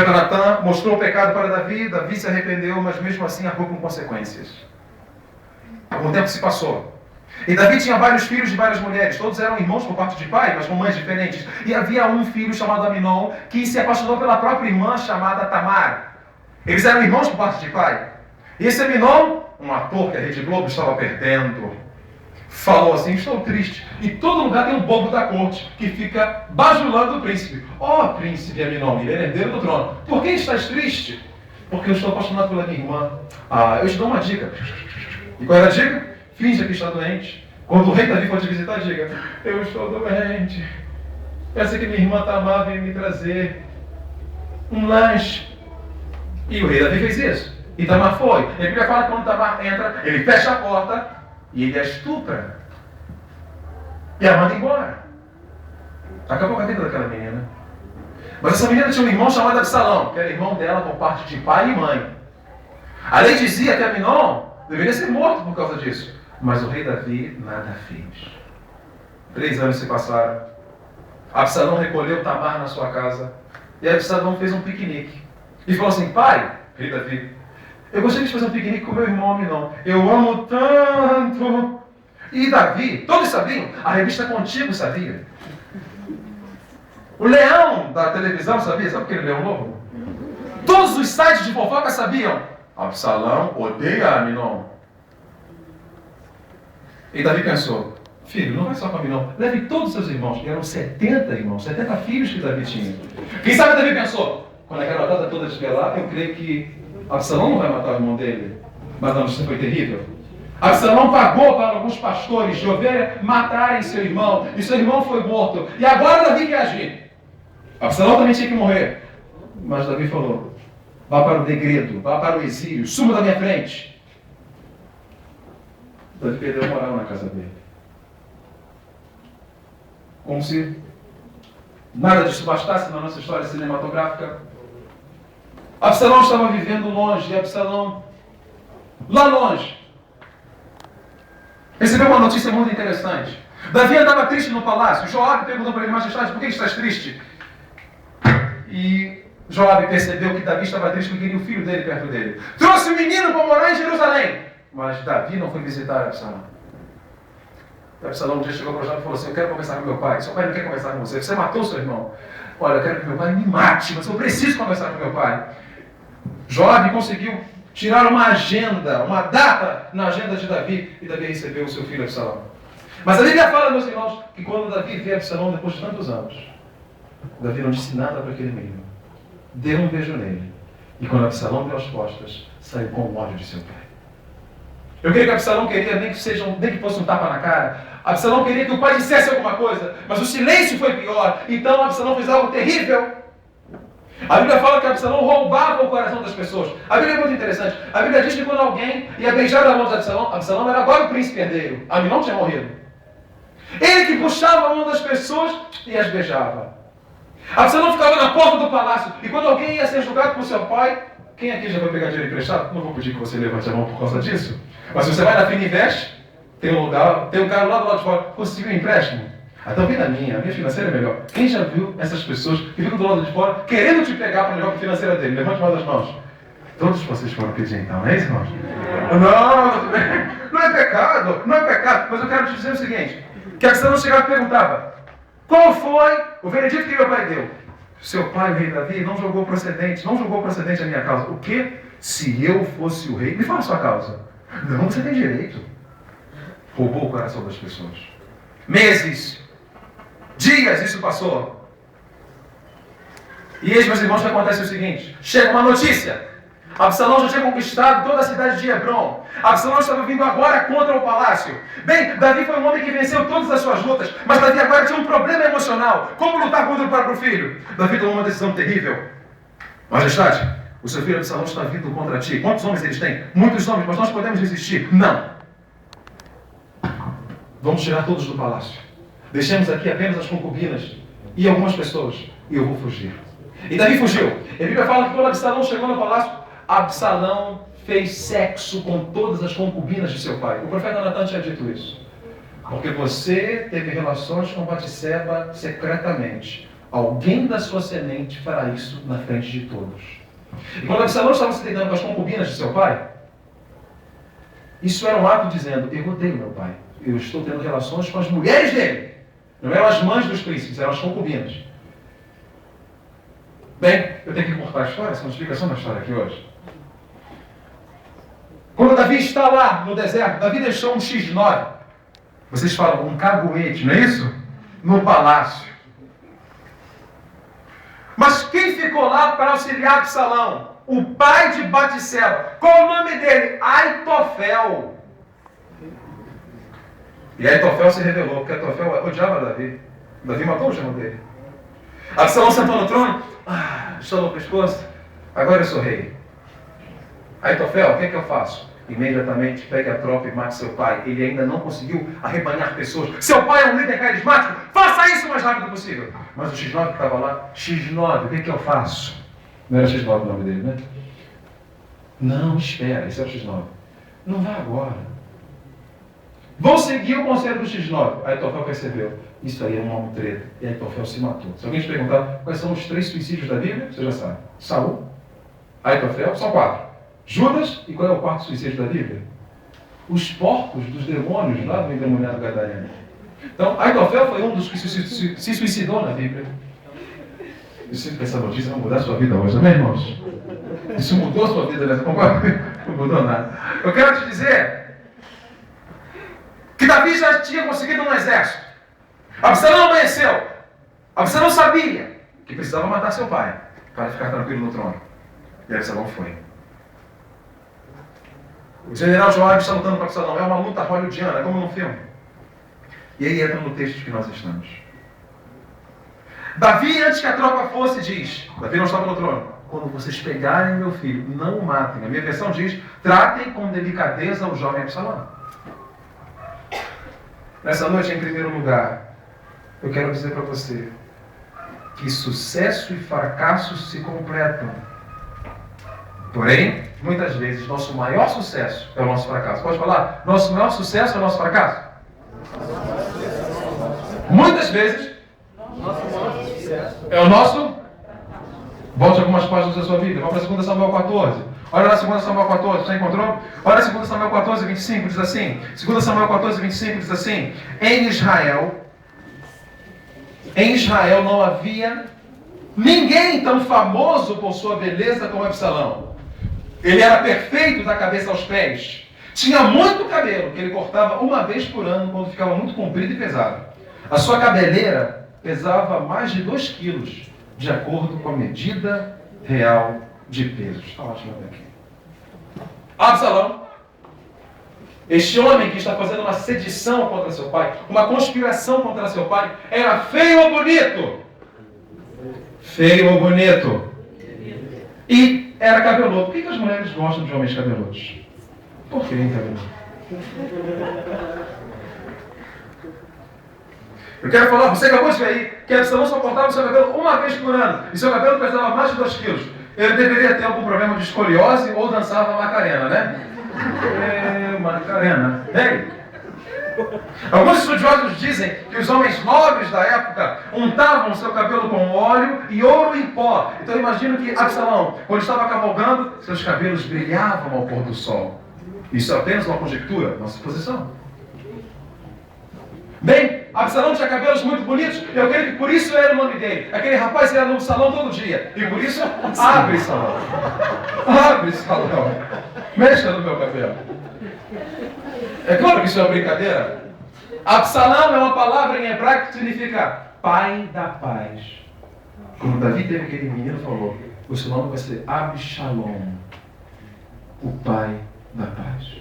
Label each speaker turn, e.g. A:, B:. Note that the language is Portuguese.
A: Natan mostrou o pecado para Davi, Davi se arrependeu, mas mesmo assim arcou com consequências. Algum tempo se passou. E Davi tinha vários filhos de várias mulheres, todos eram irmãos por parte de pai, mas com mães diferentes. E havia um filho chamado Aminon, que se apaixonou pela própria irmã chamada Tamar. Eles eram irmãos por parte de pai. E esse Aminon, um ator que a Rede Globo estava perdendo, falou assim: estou triste. E todo lugar tem um bobo da corte que fica bajulando o príncipe. Ó príncipe Aminon, ele é herdeiro do trono. Por que estás triste? Porque eu estou apaixonado pela minha irmã. Eu te dou uma dica. E qual era a dica? Finja que está doente. Quando o rei Davi for te visitar, diga: eu estou doente. Peça que minha irmã Tamar venha me trazer um lanche. E o rei Davi fez isso. E Tamar foi. E a Bíblia fala que quando Tamar entra, ele fecha a porta e ele a estupra. E a manda embora. Acabou com a vida daquela menina. Mas essa menina tinha um irmão chamado Absalão, que era irmão dela por parte de pai e mãe. A lei dizia que Aminon deveria ser morto por causa disso. Mas o rei Davi nada fez. 3 anos se passaram. Absalão recolheu Tamar na sua casa. E Absalão fez um piquenique. E falou assim: pai, rei Davi, eu gostaria de fazer um piquenique com meu irmão Aminon. Eu amo tanto. E Davi, todos sabiam, a revista Contigo sabia. O leão da televisão sabia, sabe aquele leão lobo? Todos os sites de fofoca sabiam. Absalão odeia Aminon. E Davi pensou: filho, não vai só com Aminon, leve todos os seus irmãos. Eram 70 irmãos, 70 filhos que Davi tinha. Quem sabe Davi pensou: quando a garotada toda desvelar, eu creio que Absalão não vai matar o irmão dele. Mas a notícia foi terrível. Absalão pagou para alguns pastores de ovelha matarem seu irmão, e seu irmão foi morto. E agora Davi quer agir. Absalão também tinha que morrer. Mas Davi falou: vá para o degredo, vá para o exílio, suma da minha frente. Davi perdeu a moral na casa dele. Como se nada disso bastasse na nossa história cinematográfica. Absalão estava vivendo longe, e Absalão, lá longe, recebeu uma notícia muito interessante. Davi andava triste no palácio. Joabe perguntou para ele: majestade, por que estás triste? E Joabe percebeu que Davi estava triste porque queria o filho dele perto dele. Trouxe o menino para morar em Jerusalém. Mas Davi não foi visitar Absalão. Absalão um dia chegou para Joabe e falou assim: eu quero conversar com meu pai. Seu pai não quer conversar com você. Você matou seu irmão. Olha, eu quero que meu pai me mate, mas eu preciso conversar com meu pai. Joabe conseguiu tirar uma agenda, uma data na agenda de Davi, e Davi recebeu o seu filho Absalão. Mas a Bíblia fala, meus irmãos, que quando Davi vê Absalão depois de tantos anos, Davi não disse nada para aquele menino. Deu um beijo nele. E quando Absalão deu as costas, saiu com o ódio de seu pai. Eu creio que Absalão queria nem que fosse um tapa na cara. Absalão queria que o pai dissesse alguma coisa, mas o silêncio foi pior. Então Absalão fez algo terrível. A Bíblia fala que Absalão roubava o coração das pessoas. A Bíblia é muito interessante. A Bíblia diz que quando alguém ia beijar a mão de Absalão, Absalão era agora o príncipe herdeiro. Aminon tinha morrido. Ele que puxava a mão das pessoas e as beijava. Absalão ficava na porta do palácio. E quando alguém ia ser julgado por seu pai, quem aqui já vai pegar dinheiro emprestado? Não vou pedir que você levante a mão por causa disso. Mas se você vai na Fininvest, tem um cara lá do lado de fora: conseguiu um empréstimo? Então vem a minha financeira é melhor. Quem já viu essas pessoas que ficam do lado de fora querendo te pegar para levar para a financeira dele? Levante uma das mãos. Todos vocês foram pedir então, não é isso, irmãos? Não é pecado, não é pecado. Mas eu quero te dizer o seguinte: que Absalão chegava e perguntava: qual foi o veredito que meu pai deu? Seu pai, o rei Davi, não julgou procedente a minha causa. O quê? Se eu fosse o rei, me fala a sua causa. Não, você tem direito. Roubou o coração das pessoas. Meses, dias, isso passou. E eis, meus irmãos, que acontece o seguinte: chega uma notícia. Absalão já tinha conquistado toda a cidade de Hebrom. Absalão estava vindo agora contra o palácio. Bem, Davi foi um homem que venceu todas as suas lutas, mas Davi agora tinha um problema emocional. Como lutar contra o próprio filho? Davi tomou uma decisão terrível. Majestade, o seu filho Absalão está vindo contra ti. Quantos homens eles têm? Muitos homens, mas nós podemos resistir. Não. Vamos tirar todos do palácio. Deixemos aqui apenas as concubinas e algumas pessoas, e eu vou fugir. E Davi fugiu. A Bíblia fala que quando Absalão chegou no palácio, Absalão fez sexo com todas as concubinas de seu pai. O profeta Natan tinha dito isso. Porque você teve relações com Batseba secretamente. alguém da sua semente fará isso na frente de todos. E quando Absalão estava se deitando com as concubinas de seu pai, isso era um ato dizendo: eu odeio meu pai, eu estou tendo relações com as mulheres dele. Não eram as mães dos príncipes, eram as concubinas. Bem, eu tenho que cortar a história, essa é uma explicação da história aqui hoje. Quando Davi está lá no deserto, Davi deixou um X9. Vocês falam, um caguete, não é isso? No palácio. Mas quem ficou lá para auxiliar Absalão? O pai de Batseba. Qual o nome dele? Aitofel. E Aitofel se revelou, porque Aitofel odiava Davi. Davi matou o genro dele. Absalão sentou no trono. Estou no pescoço. Agora eu sou rei. Aitofel, o que é que eu faço? Imediatamente pegue a tropa e mate seu pai. Ele ainda não conseguiu arrebanhar pessoas. Seu pai é um líder carismático. Faça isso o mais rápido possível. Mas o X9 que estava lá, X9, o que é que eu faço? Não era X9 o nome dele, né? Não, espera, esse é o X9. Não vá agora. Vou seguir o conselho do X9. Aitofel percebeu. Isso aí é uma treta. E Aitofel se matou. Se alguém te perguntar quais são os 3 suicídios da Bíblia, você já sabe. Saul, Aitofel, são 4. Judas, e qual é o 4º suicídio da Bíblia? Os porcos dos demônios lá do endemoniado Gadareno. Então, Aitofel foi um dos que se suicidou na Bíblia. Eu sinto que essa notícia vai mudar a sua vida hoje, amém, irmãos? Isso mudou a sua vida, né? Não mudou nada. Eu quero te dizer que Davi já tinha conseguido um exército. Absalão amanheceu. Absalão sabia que precisava matar seu pai para ficar tranquilo no trono. E Absalão foi. O general Joabe está lutando para Absalão. É uma luta hollywoodiana, como no filme. E aí entra no texto que nós estamos. Davi, antes que a tropa fosse, diz: Davi não estava no trono. Quando vocês pegarem meu filho, não o matem. A minha versão diz: tratem com delicadeza o jovem Absalão. Nessa noite, em primeiro lugar, eu quero dizer para você que sucesso e fracasso se completam. Porém, muitas vezes, nosso maior sucesso é o nosso fracasso. Pode falar? Nosso maior sucesso é o nosso fracasso? Muitas vezes, é o nosso... Volte algumas páginas da sua Bíblia. Vamos para 2 Samuel 14. Olha lá 2 Samuel 14, você encontrou? Olha 2 Samuel 14, 25, diz assim. 2 Samuel 14, 25 diz assim. Em Israel não havia ninguém tão famoso por sua beleza como Absalão. Ele era perfeito da cabeça aos pés. Tinha muito cabelo, que ele cortava uma vez por ano, quando ficava muito comprido e pesado. A sua cabeleira pesava mais de 2 quilos, de acordo com a medida real de peso. Está lá, deixa eu ver aqui. Absalão, este homem que está fazendo uma sedição contra seu pai, uma conspiração contra seu pai, era feio ou bonito? Feio ou bonito? E era cabeludo. Por que as mulheres gostam de homens cabeludos? Por que, hein, cabeludo? Eu quero falar, você acabou de ver aí, que Absalão só cortava o seu cabelo uma vez por ano, e seu cabelo pesava mais de 2 quilos. Ele deveria ter algum problema de escoliose ou dançava Macarena, né? Macarena. Ei! Alguns estudiosos dizem que os homens nobres da época untavam seu cabelo com óleo e ouro em pó. Então eu imagino que Absalão, quando estava cavalgando, seus cabelos brilhavam ao pôr do sol. Isso é apenas uma conjectura, uma suposição. Bem, Absalão tinha cabelos muito bonitos, e eu creio que por isso era o nome dele. Aquele rapaz ia no salão todo dia, e por isso, abre salão. Abre salão. Mexa no meu cabelo. É claro que isso é uma brincadeira. Absalão é uma palavra em hebraico que significa pai da paz. Quando Davi teve aquele menino, falou: o seu nome vai ser Absalom, o pai da paz.